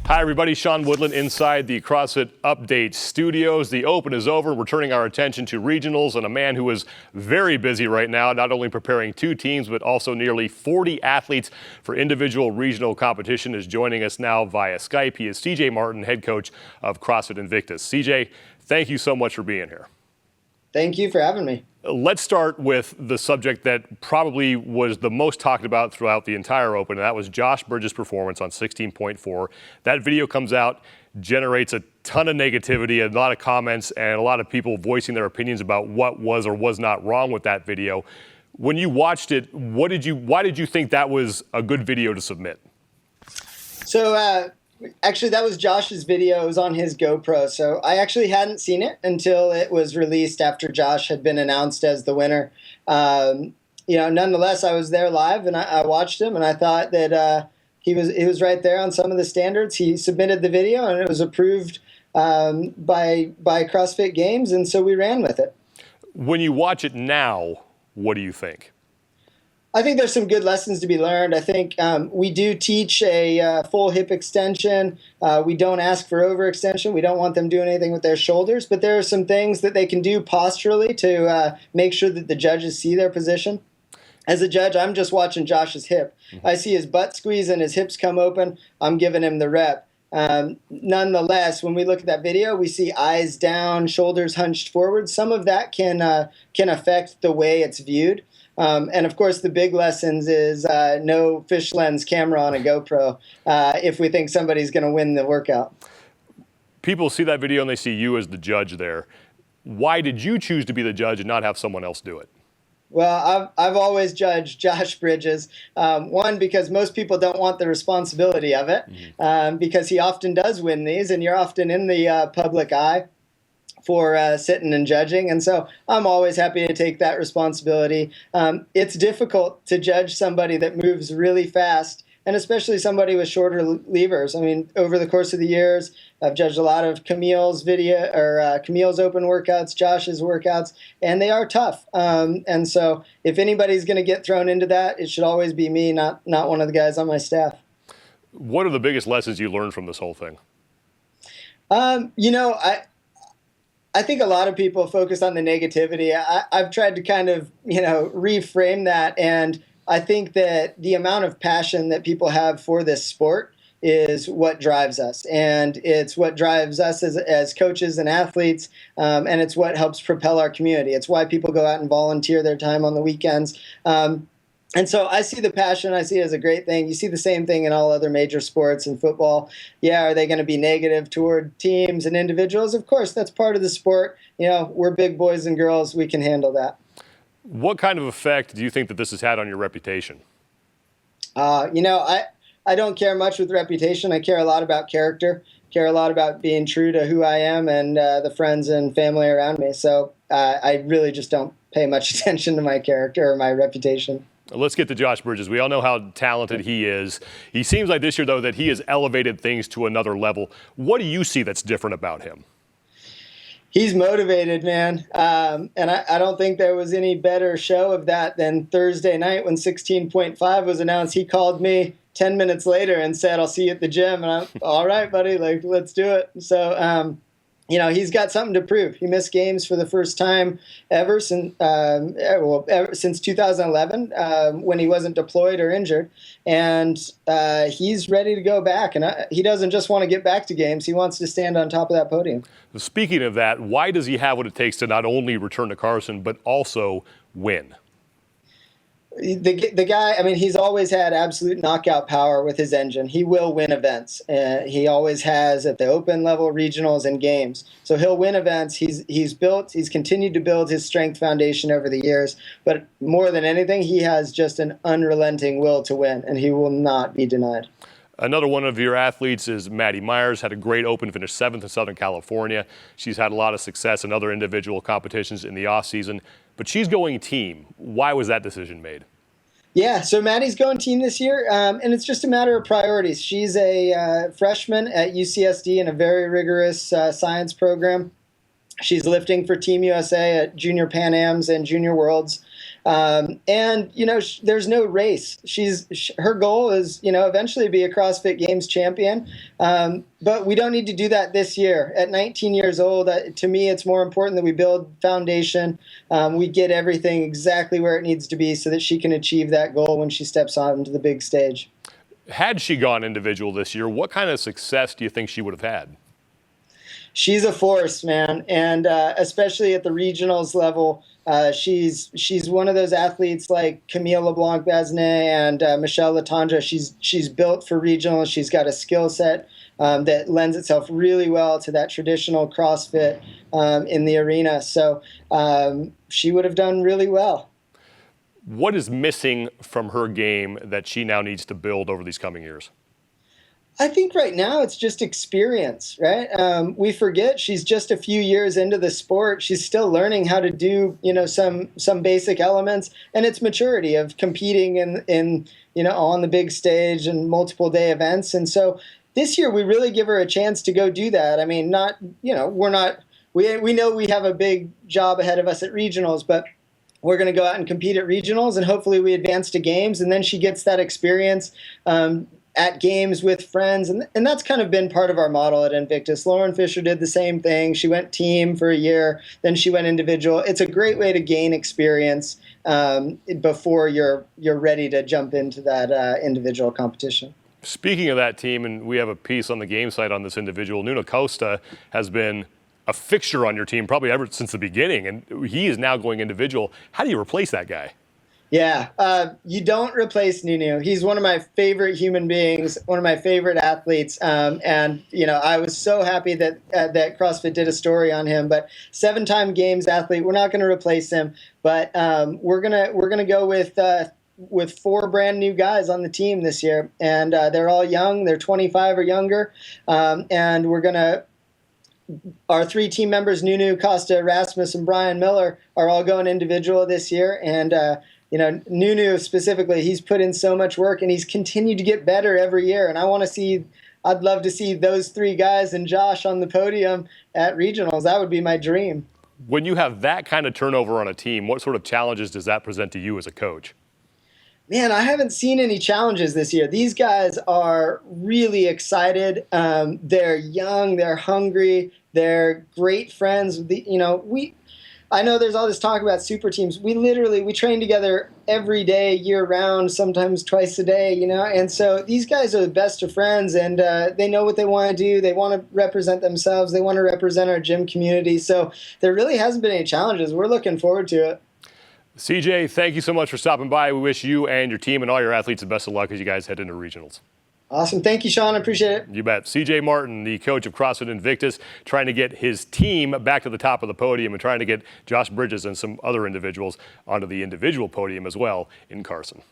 Hi, everybody. Sean Woodland inside the CrossFit Update studios. The Open is over. We're turning our attention to regionals, and a man who is very busy right now, not only preparing 2 teams, but also nearly 40 athletes for individual regional competition, is joining us now via Skype. He is CJ Martin, head coach of CrossFit Invictus. CJ, thank you so much for being here. Thank you for having me. Let's start with the subject that probably was the most talked about throughout the entire Open, and that was Josh Bridges' performance on 16.4. That video comes out, generates a ton of negativity, a lot of comments, and a lot of people voicing their opinions about what was or was not wrong with that video. When you watched it, why did you think that was a good video to submit? So actually, that was Josh's video. It was on his GoPro. So I actually hadn't seen it until it was released after Josh had been announced as the winner. Nonetheless, I was there live and I watched him, and I thought that he was right there on some of the standards. He submitted the video and it was approved by CrossFit Games, and so we ran with it. When you watch it now, what do you think? I think there's some good lessons to be learned. I think we do teach a full hip extension. We don't ask for overextension. We don't want them doing anything with their shoulders, but there are some things that they can do posturally to make sure that the judges see their position. As a judge, I'm just watching Josh's hip. I see his butt squeeze and his hips come open. I'm giving him the rep. Nonetheless, when we look at that video, we see eyes down, shoulders hunched forward. Some of that can affect the way it's viewed. And of course, the big lessons is no fish lens camera on a GoPro if we think somebody's going to win the workout. People see that video and they see you as the judge there. Why did you choose to be the judge and not have someone else do it? Well, I've always judged Josh Bridges. One, because most people don't want the responsibility of it, because he often does win these, and you're often in the public eye for sitting and judging. And so I'm always happy to take that responsibility. It's difficult to judge somebody that moves really fast, and especially somebody with shorter levers. I mean, over the course of the years, I've judged a lot of Camille's Camille's open workouts, Josh's workouts, and they are tough. And so if anybody's going to get thrown into that, it should always be me, not one of the guys on my staff. What are the biggest lessons you learned from this whole thing? I think a lot of people focus on the negativity. I've tried to kind of, reframe that. And I think that the amount of passion that people have for this sport is what drives us. And it's what drives us as coaches and athletes. And it's what helps propel our community. It's why people go out and volunteer their time on the weekends. And so I see the passion, I see it as a great thing. You see the same thing in all other major sports and football. Yeah, are they going to be negative toward teams and individuals? Of course, that's part of the sport. We're big boys and girls. We can handle that. What kind of effect do you think that this has had on your reputation? I don't care much with reputation. I care a lot about character, care a lot about being true to who I am and the friends and family around me. So I really just don't pay much attention to my character or my reputation. Let's get to Josh Bridges. We all know how talented he is. He seems like this year, though, that he has elevated things to another level. What do you see that's different about him? He's motivated, man. And I don't think there was any better show of that than Thursday night when 16.5 was announced. He called me 10 minutes later and said, "I'll see you at the gym." And I'm, all right, buddy, let's do it. So, he's got something to prove. He missed games for the first time ever since 2011 when he wasn't deployed or injured. And he's ready to go back. And he doesn't just want to get back to games. He wants to stand on top of that podium. Speaking of that, why does he have what it takes to not only return to Carson, but also win? The guy, he's always had absolute knockout power with his engine. He will win events. He always has at the open level, regionals, and games. So he'll win events. He's continued to build his strength foundation over the years. But more than anything, he has just an unrelenting will to win, and he will not be denied. Another one of your athletes is Maddy Myers. Had a great Open, finished 7th in Southern California. She's had a lot of success in other individual competitions in the off-season, but she's going team. Why was that decision made? Yeah, so Maddy's going team this year, and it's just a matter of priorities. She's a freshman at UCSD in a very rigorous science program. She's lifting for Team USA at Junior Pan Ams and Junior Worlds. And, there's no race. Her goal is, eventually be a CrossFit Games champion. But we don't need to do that this year. At 19 years old, to me, it's more important that we build foundation. We get everything exactly where it needs to be so that she can achieve that goal when she steps onto the big stage. Had she gone individual this year, what kind of success do you think she would have had? She's a force, man, and especially at the regionals level, she's one of those athletes like Camille LeBlanc-Bazinet and Michelle Latondra. She's built for regionals. She's got a skill set that lends itself really well to that traditional CrossFit in the arena. So she would have done really well. What is missing from her game that she now needs to build over these coming years? I think right now it's just experience, right? We forget she's just a few years into the sport. She's still learning how to do, some basic elements, and it's maturity of competing in on the big stage and multiple day events. And so this year we really give her a chance to go do that. I mean, we know we have a big job ahead of us at regionals, but we're going to go out and compete at regionals, and hopefully we advance to games, and then she gets that experience at games with friends. And that's kind of been part of our model at Invictus. Lauren Fisher did the same thing. She went team for a year, then she went individual. It's a great way to gain experience before you're ready to jump into that individual competition. Speaking of that team, and we have a piece on the game site on this individual, Nuno Costa has been a fixture on your team probably ever since the beginning, and he is now going individual. How do you replace that guy? Yeah, you don't replace Nuno. He's one of my favorite human beings, one of my favorite athletes, and I was so happy that that CrossFit did a story on him. But 7-time Games athlete, we're not going to replace him, but we're gonna go with 4 brand new guys on the team this year, and they're all young. They're 25 or younger, and our 3 team members, Nuno Costa, Rasmus, and Brian Miller, are all going individual this year, and Nuno specifically, he's put in so much work and he's continued to get better every year. And I'd love to see those 3 guys and Josh on the podium at regionals. That would be my dream. When you have that kind of turnover on a team, what sort of challenges does that present to you as a coach? Man, I haven't seen any challenges this year. These guys are really excited. They're young, they're hungry, they're great friends. I know there's all this talk about super teams. We train together every day, year round, sometimes twice a day, and so these guys are the best of friends, and they know what they want to do. They want to represent themselves. They want to represent our gym community. So there really hasn't been any challenges. We're looking forward to it. CJ, thank you so much for stopping by. We wish you and your team and all your athletes the best of luck as you guys head into regionals. Awesome. Thank you, Sean. I appreciate it. You bet. CJ Martin, the coach of CrossFit Invictus, trying to get his team back to the top of the podium and trying to get Josh Bridges and some other individuals onto the individual podium as well in Carson.